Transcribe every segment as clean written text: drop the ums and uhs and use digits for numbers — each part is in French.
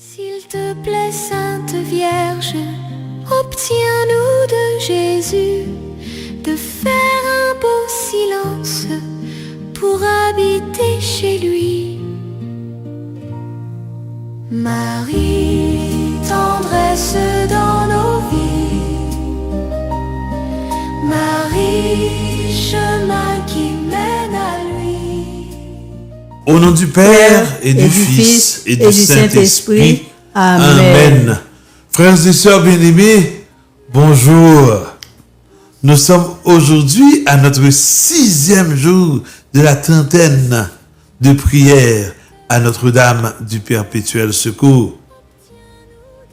S'il te plaît, Sainte Vierge, obtiens-nous de Jésus de faire un beau silence pour habiter chez lui. Marie, tendresse dans nos vies. Marie, chemin qui mène à lui. Au nom du Père et du Fils et du Saint-Esprit. Amen. Frères et sœurs bien-aimés, bonjour. Nous sommes aujourd'hui à notre 6e jour de la trentaine de prières à Notre-Dame du Perpétuel Secours.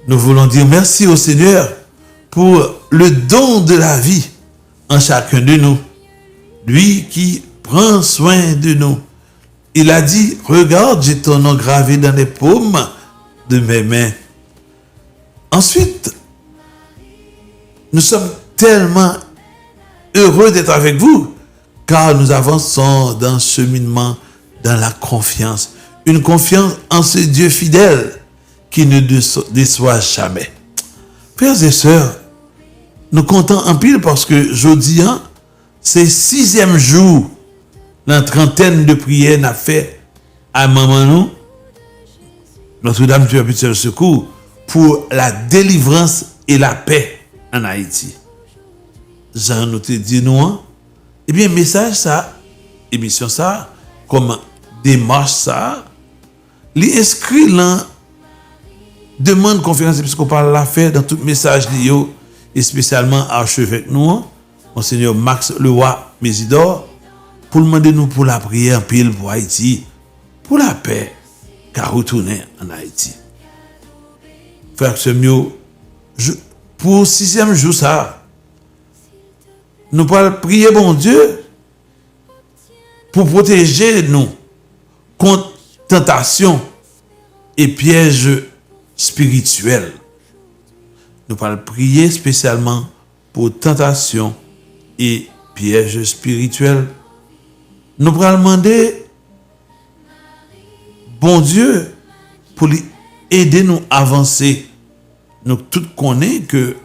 Nous voulons dire merci au Seigneur pour le don de la vie en chacun de nous. Lui qui prend soin de nous. Il a dit, regarde, j'ai ton nom gravé dans les paumes de mes mains. Ensuite, nous sommes tellement heureux d'être avec vous, car nous avançons dans le cheminement, dans la confiance. Une confiance en ce Dieu fidèle qui ne déçoit jamais. Frères et sœurs, nous comptons en pile parce que jeudi, c'est 6e jour, la trentaine de prières n'a fait à maman nous, Notre-Dame du Perpétuel Secours, pour la délivrance et la paix en Haïti. Jean nous te dit nous, eh bien, message ça, émission ça, comme démarche ça, l'inscrit là, demande conférence épiscopale l'a fait dans tout message lié, et spécialement archevêque nous, Monseigneur Max Leroy Mésidor, pour demander nous pour la prière pile pour Haïti, pour la paix, car retourner en Haïti. Frère Semio, pour 6e jour ça, nous allons prier bon Dieu pour protéger nous contre tentation et pièges spirituels. Nous allons prier spécialement pour tentation et pièges spirituels. Nous allons demander bon Dieu pour aider nous à avancer. Nous tous connaissons que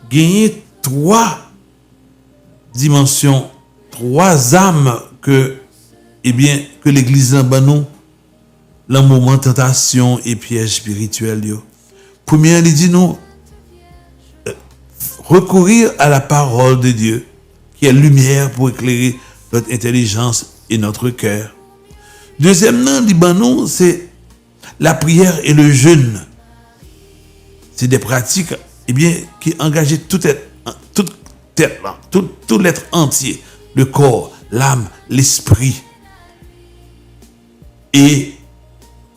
gagner 3 dimensions, 3 âmes que l'Église en nous, le moment tentation et piège spirituel. Première, il dit nous recourir à la parole de Dieu, qui est lumière pour éclairer notre intelligence et notre cœur. Deuxièmement, nous, c'est la prière et le jeûne. C'est des pratiques qui engagent tout l'être entier, le corps, l'âme, l'esprit. Et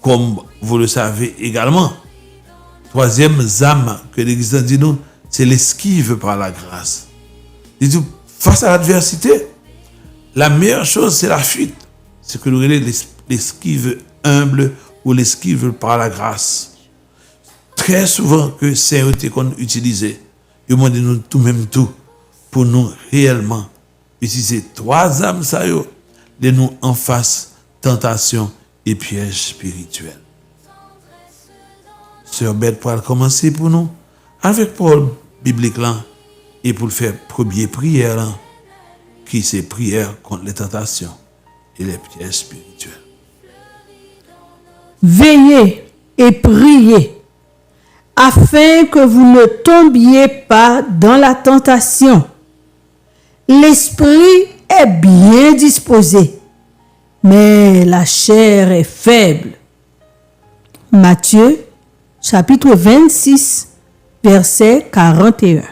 comme vous le savez également, 3e âme que l'Église dit nous, c'est l'esquive par la grâce. Il dit, face à l'adversité, la meilleure chose, c'est la fuite. C'est que nous appelons l'esquive humble ou l'esquive par la grâce. Très souvent que c'est un qu'on utilise, il demande nous tout même tout pour nous réellement utiliser 3 âmes ça yo, de nous en face tentation et piège spirituel. Sœur Beth pour commencer pour nous avec parole biblique là et pour le faire première prière là, qui c'est prière contre les tentations et les pièges spirituels. Veillez et priez afin que vous ne tombiez pas dans la tentation. L'esprit est bien disposé, mais la chair est faible. Matthieu, chapitre 26, verset 41.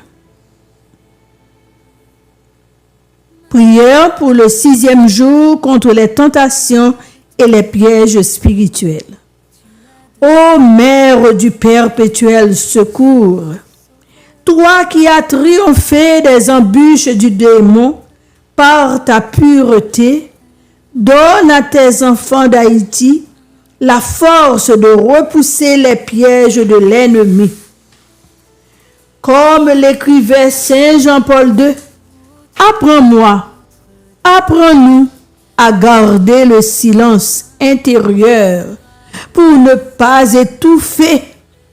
Prière pour le 6e jour contre les tentations et les pièges spirituels. Ô Mère du Perpétuel Secours, toi qui as triomphé des embûches du démon par ta pureté, donne à tes enfants d'Haïti la force de repousser les pièges de l'ennemi. Comme l'écrivait Saint Jean-Paul II, apprends-nous à garder le silence intérieur pour ne pas étouffer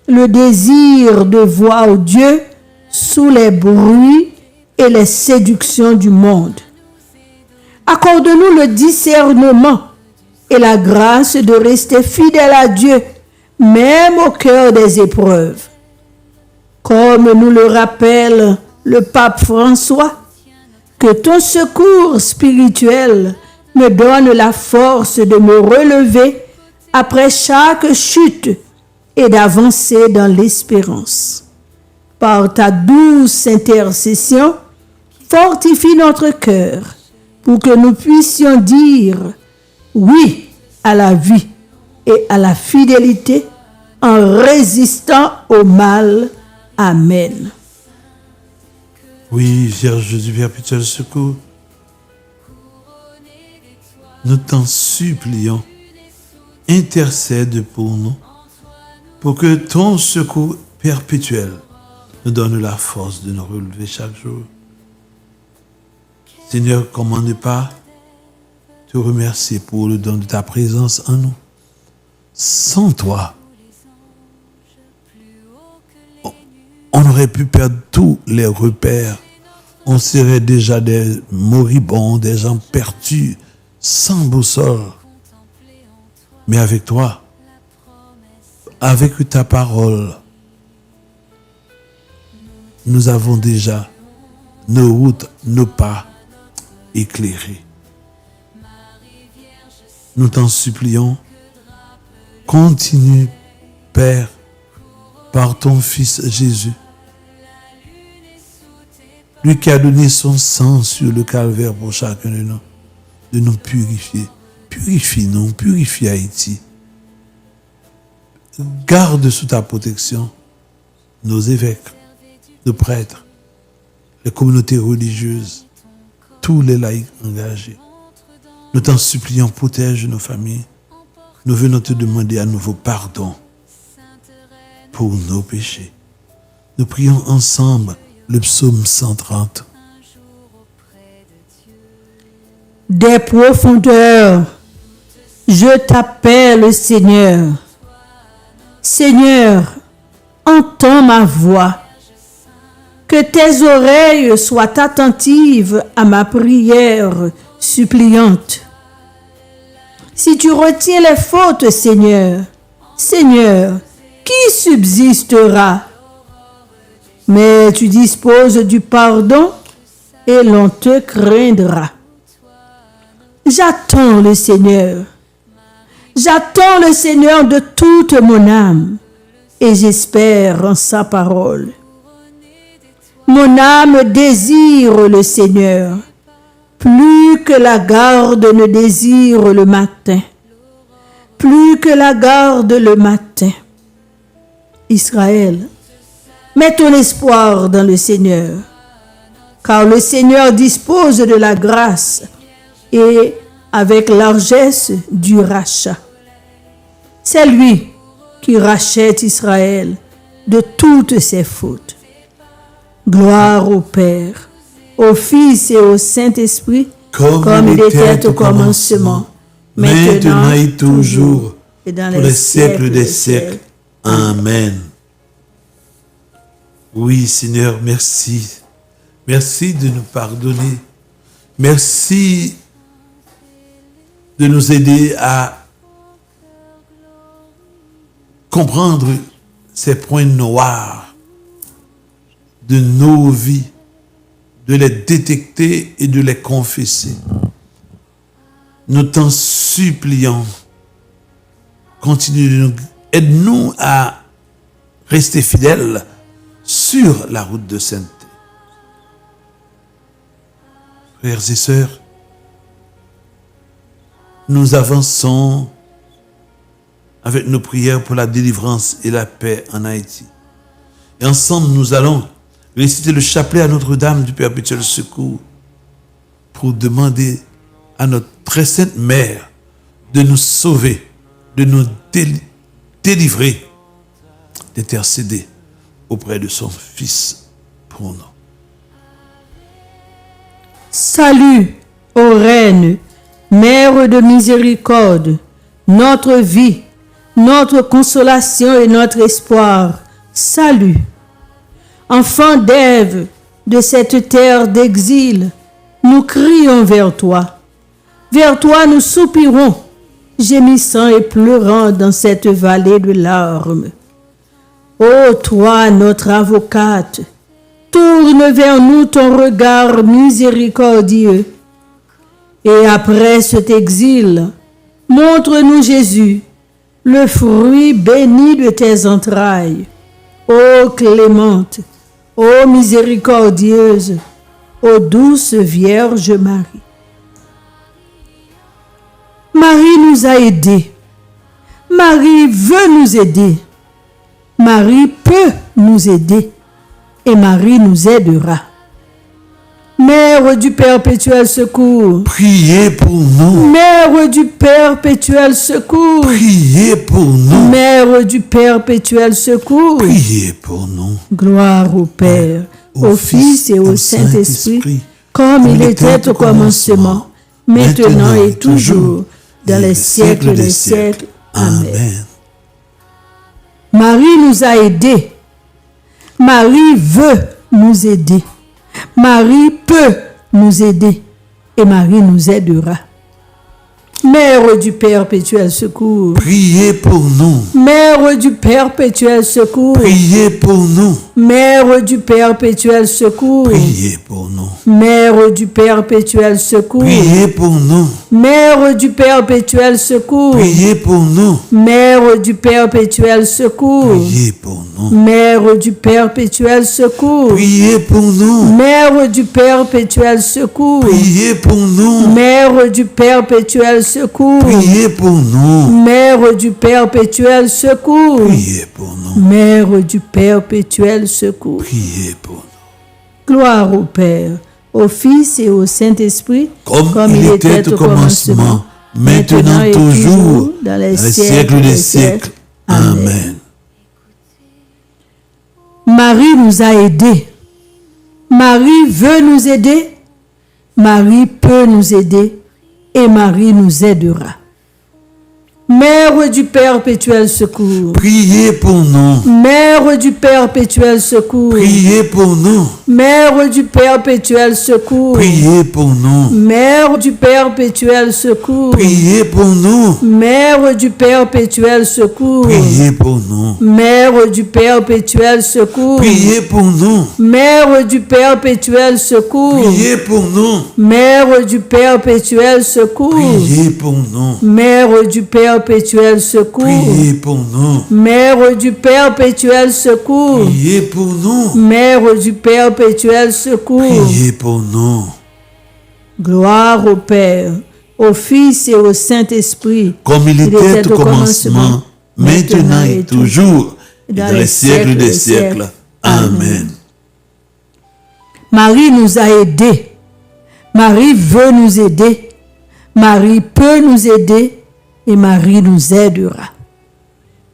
le désir de voir Dieu sous les bruits et les séductions du monde. Accorde-nous le discernement et la grâce de rester fidèle à Dieu, même au cœur des épreuves. Comme nous le rappelle le pape François, que ton secours spirituel me donne la force de me relever après chaque chute et d'avancer dans l'espérance. Par ta douce intercession, fortifie notre cœur pour que nous puissions dire oui à la vie et à la fidélité en résistant au mal. Amen. Oui, Vierge du perpétuel secours, nous t'en supplions, intercède pour nous, pour que ton secours perpétuel nous donne la force de nous relever chaque jour. Seigneur, comment ne pas te remercier pour le don de ta présence en nous. Sans toi, on aurait pu perdre tous les repères. On serait déjà des moribonds, des gens perdus, sans boussole. Mais avec toi, avec ta parole, nous avons déjà nos routes, nos pas éclairés. Nous t'en supplions, continue, Père, par ton Fils Jésus, lui qui a donné son sang sur le calvaire pour chacun de nous purifier. Purifie-nous, purifie Haïti. Garde sous ta protection nos évêques, nos prêtres, les communautés religieuses, tous les laïcs engagés. Nous t'en supplions, protège nos familles. Nous venons te demander à nouveau pardon pour nos péchés. Nous prions ensemble le psaume 130. Des profondeurs, je t'appelle, Seigneur. Seigneur, entends ma voix. Que tes oreilles soient attentives à ma prière suppliante. Si tu retiens les fautes, Seigneur, Seigneur, qui subsistera? Mais tu disposes du pardon et l'on te craindra. J'attends le Seigneur. J'attends le Seigneur de toute mon âme et j'espère en sa parole. Mon âme désire le Seigneur, plus que la garde ne désire le matin, plus que la garde le matin. Israël, mets ton espoir dans le Seigneur, car le Seigneur dispose de la grâce et avec largesse du rachat. C'est lui qui rachète Israël de toutes ses fautes. Gloire au Père, au Fils et au Saint-Esprit, comme il était au commencement, maintenant et toujours, et dans pour les siècles des siècles. Amen. Oui, Seigneur, merci. Merci de nous pardonner. Merci de nous aider à comprendre ces points noirs de nos vies, de les détecter et de les confesser. Nous t'en supplions, continue de nous, aide-nous à rester fidèles sur la route de sainteté. Frères et sœurs, nous avançons avec nos prières pour la délivrance et la paix en Haïti. Et ensemble, nous allons réciter le chapelet à Notre-Dame du Perpétuel Secours pour demander à notre très sainte Mère de nous sauver, de nous délivrer, d'intercéder auprès de son Fils pour nous. Salut, ô Reine, Mère de miséricorde, notre vie, notre consolation et notre espoir. Salut. Enfants d'Ève, de cette terre d'exil, nous crions vers toi. Vers toi nous soupirons, gémissant et pleurant dans cette vallée de larmes. Ô toi, notre avocate, tourne vers nous ton regard miséricordieux. Et après cet exil, montre-nous Jésus, le fruit béni de tes entrailles. Ô clémente, ô miséricordieuse, ô douce Vierge Marie. Marie nous a aidés. Marie veut nous aider. Marie peut nous aider. Et Marie nous aidera. Mère du perpétuel secours, Priez pour nous. Mère du perpétuel secours, Priez pour nous. Mère du perpétuel secours, Priez pour nous. gloire au Père, au Fils et au Saint-Esprit, comme il était au commencement, maintenant et toujours, dans les siècles des siècles. Amen. Marie nous a aidés. Marie veut nous aider. Marie peut nous aider et Marie nous aidera. Mère du perpétuel secours, Priez pour nous. Mère du perpétuel secours, Priez pour nous. Mère du perpétuel secours, Priez pour nous. Mère du perpétuel secours, Priez pour nous. Mère du perpétuel secours, Priez pour nous. Mère du perpétuel secours, Priez pour nous. Mère du perpétuel secours, Priez pour nous. Mère du perpétuel secours, Priez pour nous. Mère du perpétuel secours, Priez pour nous. Mère du perpétuel secours, Priez pour nous. Mère du perpétuel secours. Priez pour nous. Gloire au Père, au Fils et au Saint-Esprit, Comme il était au commencement, maintenant et toujours, dans les siècles des siècles. Amen. Marie nous a aidés. Marie veut nous aider. Marie peut nous aider. Et Marie nous aidera. Mère du perpétuel secours, Priez pour nous. Mère du perpétuel secours, Priez pour nous. Mère du perpétuel secours, Priez pour nous. Mère du perpétuel secours, Priez pour nous. Mère du perpétuel secours, Priez pour nous. Mère du perpétuel secours, Priez pour nous. Mère du perpétuel secours, Priez pour nous. Mère du perpétuel secours, Priez pour nous. Mère du perpétuel secours, Priez pour nous. Mère du perpétuel secours, Priez pour nous. Mère du perpétuel secours. Priez pour nous. Gloire au Père, au Fils et au Saint-Esprit, Comme il était au commencement, maintenant et toujours, et dans les siècles des siècles. Amen. Marie nous a aidés. Marie veut nous aider. Marie peut nous aider. Et Marie nous aidera.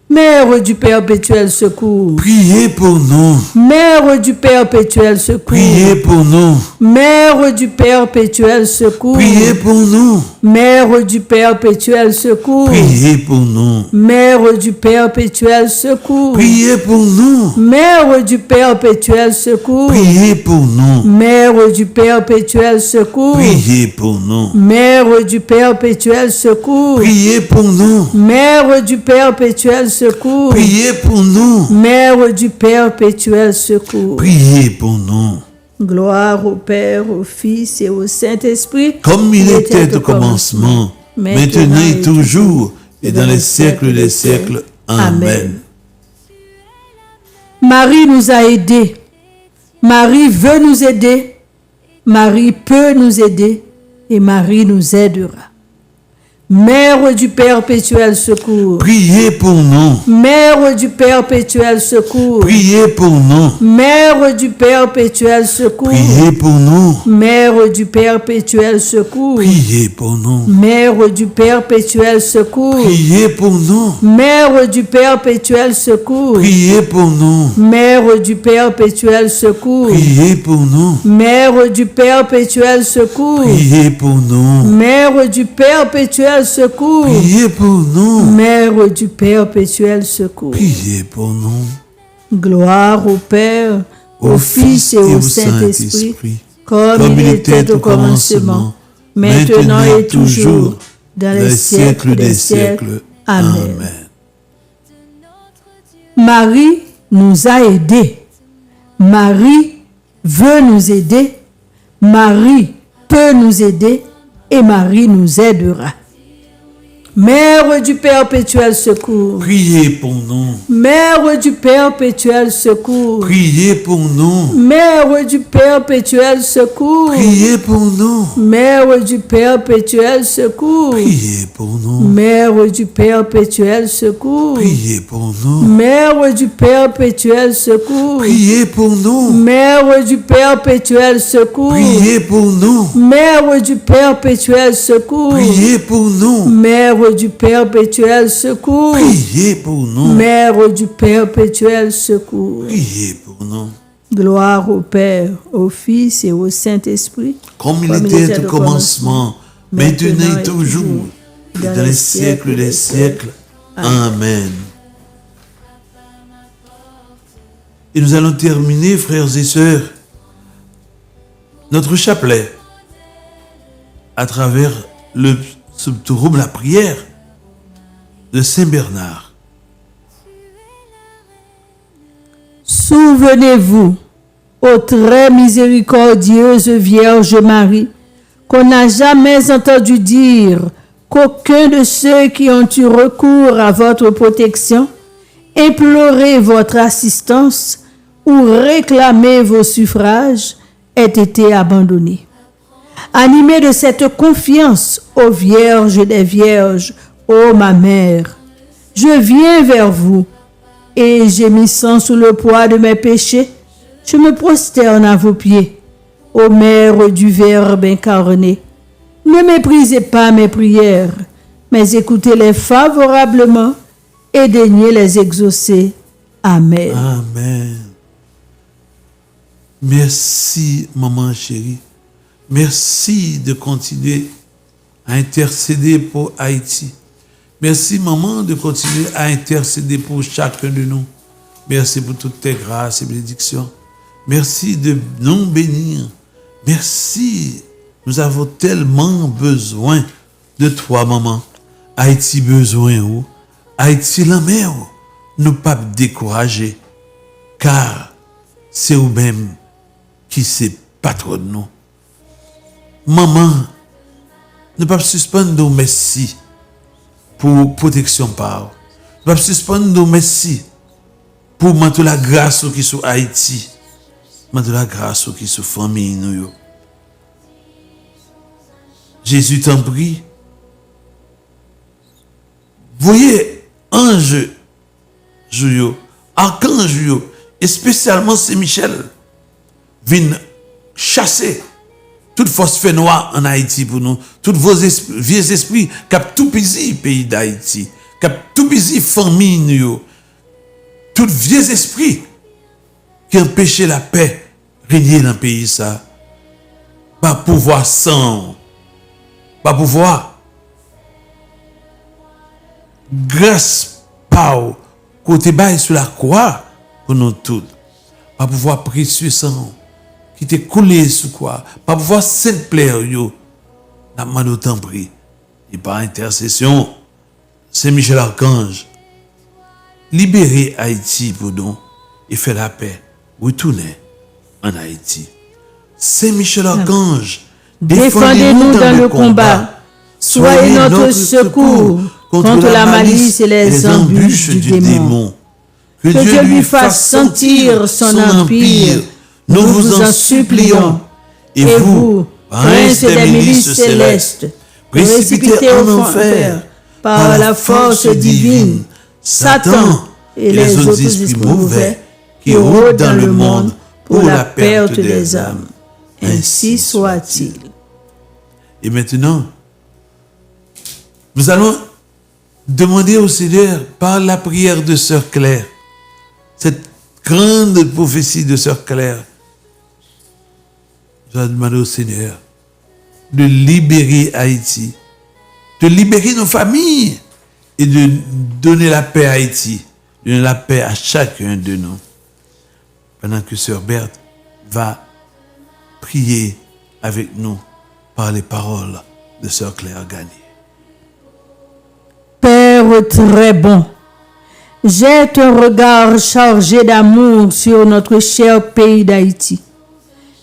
Mère du perpétuel secours, Priez pour nous. Mère du perpétuel secours, Priez pour nous. Mère du perpétuel secours, Priez pour nous. Mère du perpétuel secours, Priez pour nous. Mère du perpétuel secours, Priez pour nous. Mère du perpétuel secours, Priez pour nous. Mère du perpétuel secours, Priez pour nous. Mère du perpétuel secours, Priez pour nous. Mère du perpétuel secours, Priez pour nous. Mère du perpétuel secours. Priez pour nous. Gloire au Père, au Fils et au Saint-Esprit. Comme il était au commencement, maintenant et toujours, et dans les siècles des siècles. Amen. Marie nous a aidés. Marie veut nous aider. Marie peut nous aider. Et Marie nous aidera. Mère du perpétuel secours, Priez pour nous. Mère du perpétuel secours, Priez pour nous. Mère du perpétuel secours, Priez pour nous. Mère du perpétuel secours, Priez pour nous. Mère du perpétuel secours, Priez pour nous. Mère du perpétuel secours, Priez pour nous. Mère du perpétuel secours, Priez pour nous. Mère du perpétuel secours, Priez pour nous. Mère du perpétuel perpétuel secours. Priez pour nous. Mère du perpétuel secours. Priez pour nous. Gloire au Père, au Fils et au Saint-Esprit, comme il était au commencement, maintenant et toujours, dans les siècles des siècles. Amen. Marie nous a aidés. Marie veut nous aider. Marie peut nous aider et Marie nous aidera. Mère du perpétuel secours. Priez pour nous. Mère du perpétuel secours. Priez pour nous. Mère du perpétuel secours. Priez pour nous. Mère du perpétuel secours. Priez pour nous. Mère du perpétuel secours. Priez pour nous. Mère du perpétuel secours. Priez pour nous. Mère du perpétuel secours. Priez pour nous. Mère du perpétuel secours. Priez pour nous. Mère du perpétuel secours. Priez pour nous. Mère du perpétuel secours. Priez pour nous. Gloire au Père, au Fils et au Saint-Esprit. Comme il était au commencement, maintenant et toujours, et dans les siècles des siècles. Amen. Et nous allons terminer, frères et sœurs, notre chapelet à travers le psaume, la prière de Saint Bernard. Souvenez-vous, ô très miséricordieuse Vierge Marie, qu'on n'a jamais entendu dire qu'aucun de ceux qui ont eu recours à votre protection, imploré votre assistance ou réclamé vos suffrages, ait été abandonné. Animée de cette confiance, ô Vierge des Vierges, ô ma mère, je viens vers vous et gémissant sous le poids de mes péchés, je me prosterne à vos pieds, ô Mère du Verbe incarné. Ne méprisez pas mes prières, mais écoutez-les favorablement et daignez les exaucer. Amen. Amen. Merci, maman chérie. Merci de continuer à intercéder pour Haïti. Merci, maman, de continuer à intercéder pour chacun de nous. Merci pour toutes tes grâces et bénédictions. Merci de nous bénir. Merci. Nous avons tellement besoin de toi, maman. Haïti besoin ou Haïti la mère. Ne pas décourager. Car c'est vous-même qui c'est patron de nous. Maman, ne pas suspendre nos merci pour protection par. Ne pas suspendre nos merci pour mettre la grâce qui sur Haïti. Mettre la grâce qui sur famille nous. Jésus t'en prie. Voyez, ange, archange, et spécialement Saint-Michel, viennent chasser toute force fait noire en Haïti pour nous, tous vos vieux esprits qui ont tout pisé pays d'Haïti, qui ont tout pisé famille nous, tous vieux esprits qui empêchaient la paix régner dans le pays ça, pas pouvoir sans, pas pouvoir grâce par côté bas sur la croix pour nous tous, pas pouvoir précieux sang qui t'est coulé sous quoi, pas pouvoir sainte plaire yo, n'a pas d'autant pris, et par intercession, Saint-Michel Archange, libérer Haïti pour nous et faire la paix, retourner en Haïti. Saint-Michel Archange, défendez-nous dans le combat, soyez notre secours contre la malice et les embûches du démon. Que Dieu lui fasse sentir son empire. Nous vous en supplions. Et vous, prince des milices célestes, précipitez en enfer par la force divine Satan et les autres esprits mauvais qui rôdent dans le monde pour la perte des âmes. Ainsi soit-il. Et maintenant, nous allons demander au Seigneur, par la prière de Sœur Claire, cette grande prophétie de Sœur Claire, je vais demander au Seigneur de libérer Haïti de libérer nos familles et de donner la paix à Haïti, donner la paix à chacun de nous. Pendant que Sœur Berthe va prier avec nous par les paroles de Sœur Claire Gagné. Père très bon, jette un regard chargé d'amour sur notre cher pays d'Haïti.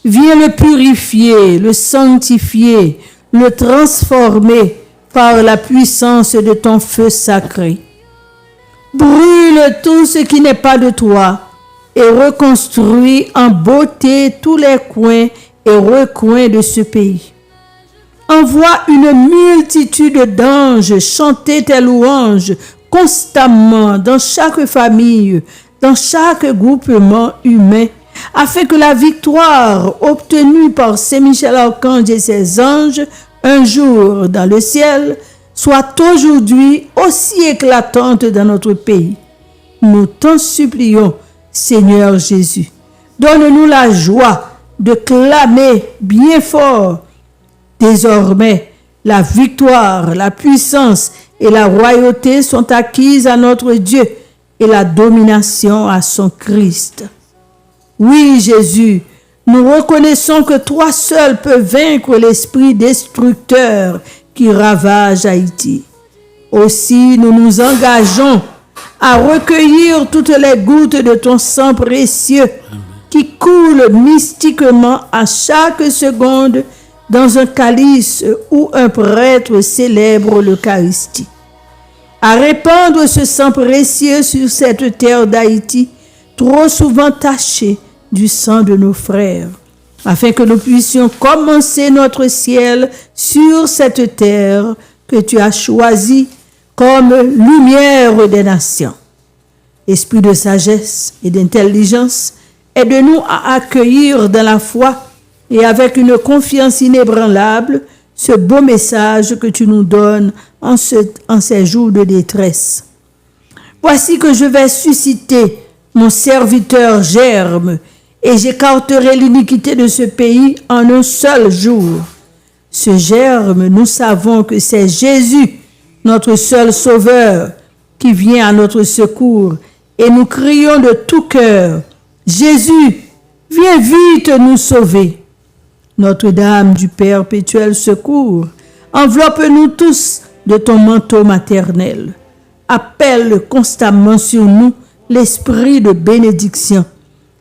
Viens le purifier, le sanctifier, le transformer par la puissance de ton feu sacré. Brûle tout ce qui n'est pas de toi et reconstruis en beauté tous les coins et recoins de ce pays. Envoie une multitude d'anges chanter tes louanges constamment dans chaque famille, dans chaque groupement humain, afin que la victoire obtenue par Saint-Michel Archange et ses anges un jour dans le ciel soit aujourd'hui aussi éclatante dans notre pays. Nous t'en supplions, Seigneur Jésus. Donne-nous la joie de clamer bien fort. Désormais, la victoire, la puissance et la royauté sont acquises à notre Dieu et la domination à son Christ. Oui, Jésus, nous reconnaissons que toi seul peux vaincre l'esprit destructeur qui ravage Haïti. Aussi, nous nous engageons à recueillir toutes les gouttes de ton sang précieux qui coulent mystiquement à chaque seconde dans un calice où un prêtre célèbre l'Eucharistie. À répandre ce sang précieux sur cette terre d'Haïti, trop souvent tachée du sang de nos frères, afin que nous puissions commencer notre ciel sur cette terre que tu as choisie comme lumière des nations. Esprit de sagesse et d'intelligence, aide-nous à accueillir dans la foi et avec une confiance inébranlable ce beau message que tu nous donnes en ces jours de détresse. Voici que je vais susciter mon serviteur Germe et j'écarterai l'iniquité de ce pays en un seul jour. Ce Germe, nous savons que c'est Jésus, notre seul sauveur, qui vient à notre secours et nous crions de tout cœur, Jésus, viens vite nous sauver. Notre-Dame du perpétuel secours, enveloppe-nous tous de ton manteau maternel. Appelle constamment sur nous l'esprit de bénédiction.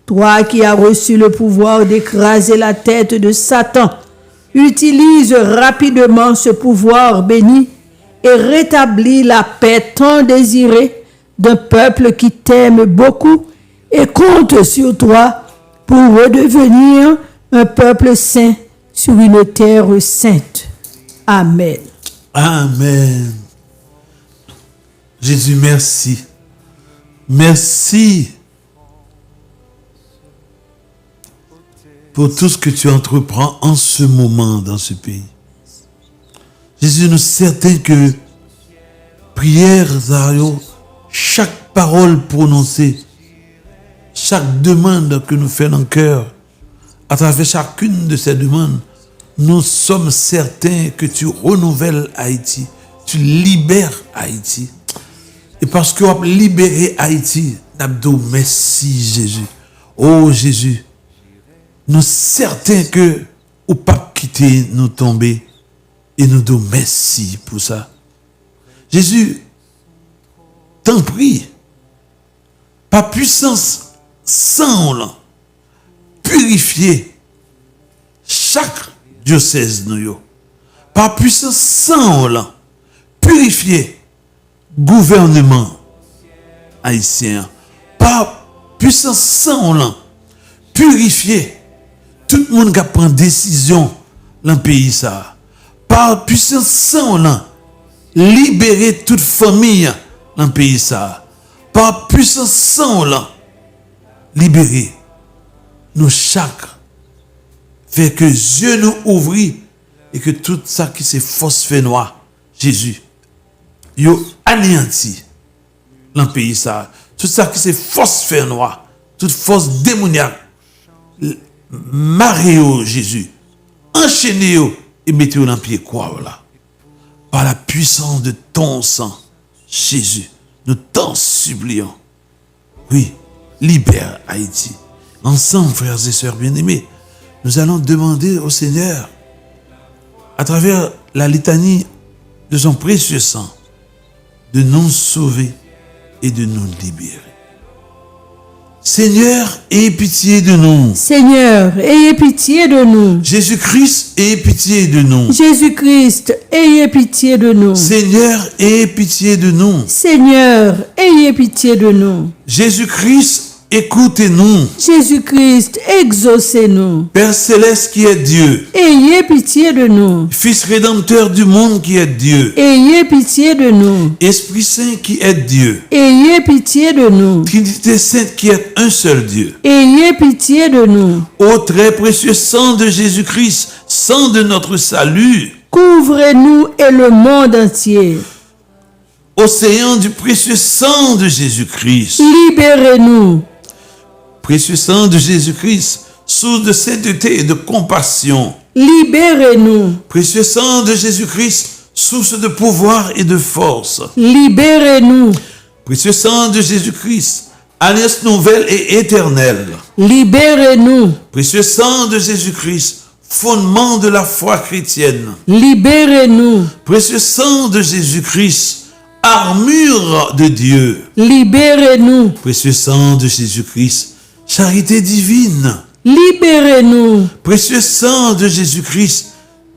Toi qui as reçu le pouvoir d'écraser la tête de Satan, utilise rapidement ce pouvoir béni et rétablis la paix tant désirée d'un peuple qui t'aime beaucoup et compte sur toi pour redevenir un peuple saint sur une terre sainte. Amen. Amen. Jésus, merci. Merci pour tout ce que tu entreprends en ce moment dans ce pays. Jésus, nous sommes certains que prière, chaque parole prononcée, chaque demande que nous faisons dans le cœur, à travers chacune de ces demandes, nous sommes certains que tu renouvelles Haïti, tu libères Haïti. Et parce que tu as libéré Haïti, nous merci Jésus. Oh Jésus, nous sommes certains que tu pas quitter nous tomber et nous disons merci pour ça. Jésus, t'en prie, par puissance sans là, purifier chaque diocèse nous, par puissance sans là, purifier gouvernement haïtien, par puissance sans là, purifier tout le monde qui prend décision dans le pays ça, par puissance sans là, libérer toute famille dans le pays ça, par puissance sans là, libérer nous chaque, fait que Dieu nous ouvre et que tout ça qui c'est fausse fait noir, Jésus, yo anéanti dans le pays ça, tout ça qui c'est fausse fait noir, toute force démoniaque, Mario Jésus, enchaînez-vous et mettez-vous dans le pied quoi là. par la puissance de ton sang, Jésus, nous t'en supplions. Oui, libère Haïti. Ensemble, frères et sœurs bien-aimés, nous allons demander au Seigneur, à travers la litanie de son précieux sang, de nous sauver et de nous libérer. Seigneur, aie pitié de nous. Seigneur, ayez pitié de nous. Jésus-Christ, aie pitié de nous. Jésus-Christ, ayez pitié de nous. Seigneur, aie pitié de nous. Seigneur, ayez pitié de nous. Jésus-Christ, écoutez-nous. Jésus-Christ, exaucez-nous. Père céleste qui est Dieu, Ayez pitié de nous. Fils rédempteur du monde qui est Dieu, Ayez pitié de nous. Esprit Saint qui est Dieu, Ayez pitié de nous. Trinité Sainte qui est un seul Dieu. Ayez pitié de nous. Ô très précieux sang de Jésus-Christ, sang de notre salut, Couvrez-nous et le monde entier. océan du précieux sang de Jésus-Christ, Libérez-nous. précieux sang de Jésus-Christ, source de sainteté et de compassion, Libérez-nous. précieux sang de Jésus-Christ, source de pouvoir et de force, Libérez-nous. précieux sang de Jésus-Christ, alliance nouvelle et éternelle, Libérez-nous. précieux sang de Jésus-Christ, fondement de la foi chrétienne, Libérez-nous. précieux sang de Jésus-Christ, armure de Dieu, Libérez-nous. précieux sang de Jésus-Christ, charité divine, Libérez-nous. précieux sang de Jésus-Christ,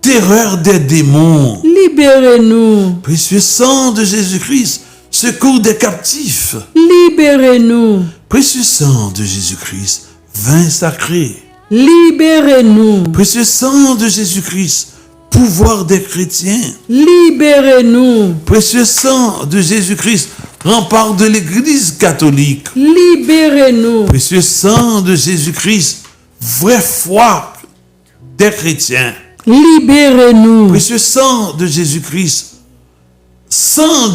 terreur des démons, Libérez-nous. précieux sang de Jésus-Christ, secours des captifs, Libérez-nous. précieux sang de Jésus-Christ, vin sacré, Libérez-nous. précieux sang de Jésus-Christ, pouvoir des chrétiens, Libérez-nous. précieux sang de Jésus-Christ, rempart de l'Église catholique, Libérez-nous. précieux sang de Jésus-Christ, vraie foi des chrétiens, Libérez-nous. précieux sang de Jésus-Christ, sang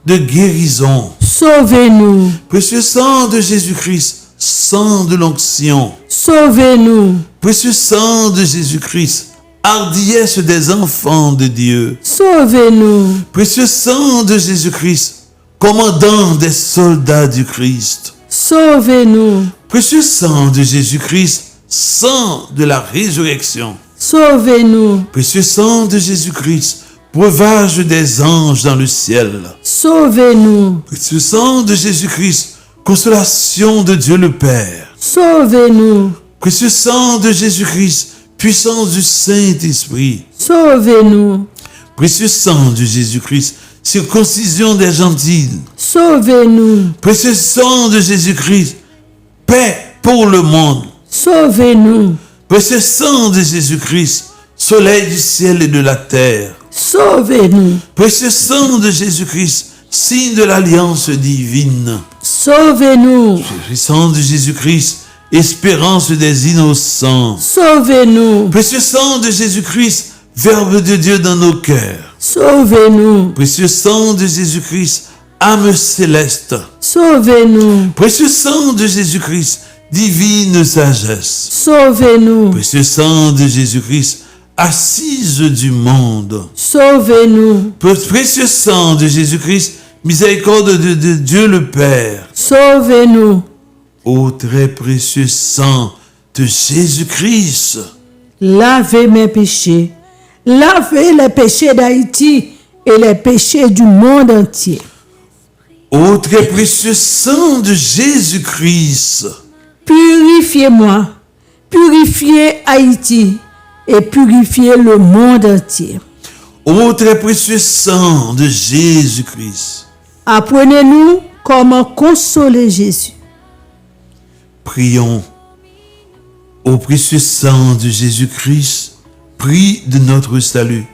de guérison, Sauvez-nous. précieux sang de Jésus-Christ, sang de l'onction, Sauvez-nous. précieux sang de Jésus-Christ, hardiesse des enfants de Dieu, Sauvez-nous. précieux sang de Jésus-Christ, commandant des soldats du Christ, Sauvez-nous. précieux sang de Jésus-Christ, sang de la résurrection, Sauvez-nous. précieux sang de Jésus-Christ, breuvage des anges dans le ciel, Sauvez-nous. précieux sang de Jésus-Christ, consolation de Dieu le Père, Sauvez-nous. précieux sang de Jésus-Christ, puissance du Saint-Esprit, Sauvez-nous. précieux sang de Jésus-Christ, circoncision des gentils, Sauvez-nous. précieux sang de Jésus-Christ, paix pour le monde, Sauvez-nous. précieux sang de Jésus-Christ, soleil du ciel et de la terre, Sauvez-nous. précieux sang de Jésus-Christ, signe de l'alliance divine, Sauvez-nous. précieux sang de Jésus-Christ, espérance des innocents, Sauvez-nous. précieux sang de Jésus-Christ, verbe de Dieu dans nos cœurs, Sauvez-nous. précieux sang de Jésus-Christ, âme céleste, Sauvez-nous. précieux sang de Jésus-Christ, divine sagesse, Sauvez-nous. précieux sang de Jésus-Christ, assise du monde, Sauvez-nous. précieux sang de Jésus-Christ, miséricorde de Dieu le Père, Sauvez-nous. ô très précieux sang de Jésus-Christ, Lavez mes péchés. Lavez les péchés d'Haïti et les péchés du monde entier. ô très précieux sang de Jésus-Christ, Purifiez-moi. Purifiez Haïti et purifiez le monde entier. ô très précieux sang de Jésus-Christ, Apprenez-nous comment consoler Jésus. prions. Ô précieux sang de Jésus-Christ, prie de notre salut.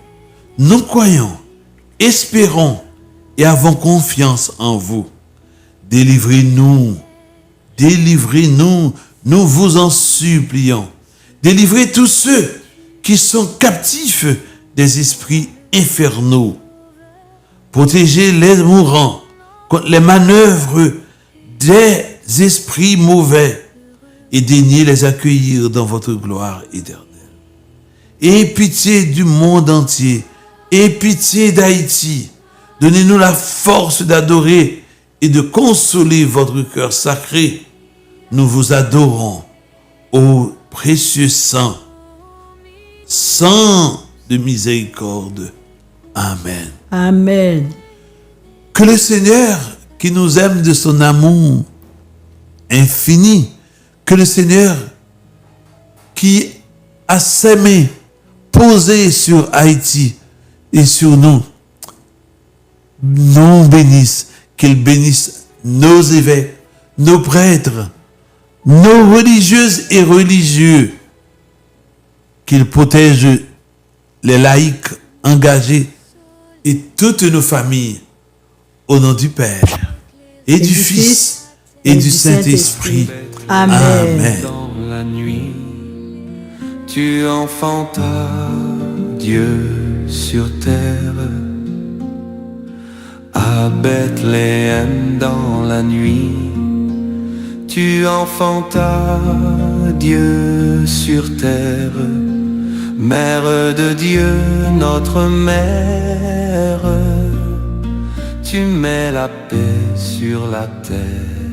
Nous croyons, espérons et avons confiance en vous. Délivrez-nous, délivrez-nous, nous vous en supplions. Délivrez tous ceux qui sont captifs des esprits infernaux. Protégez les mourants contre les manœuvres des esprits mauvais et daignez les accueillir dans votre gloire éternelle. Ayez pitié du monde entier Aie pitié d'Haïti. Donnez-nous la force d'adorer et de consoler votre cœur sacré. Nous vous adorons, ô précieux sang, sang de miséricorde. Amen. Amen. Que le Seigneur, qui nous aime de son amour infini, que le Seigneur qui a ses mains posées sur Haïti et sur nous, nous bénisse, qu'il bénisse nos évêques, nos prêtres, nos religieuses et religieux, qu'il protège les laïcs engagés et toutes nos familles, au nom du Père et du Fils et du Saint-Esprit. Amen. Amen. Dans la nuit, tu enfantas Dieu sur terre. À Bethléem dans la nuit, tu enfantas Dieu sur terre. Mère de Dieu, notre mère, tu mets la paix sur la terre.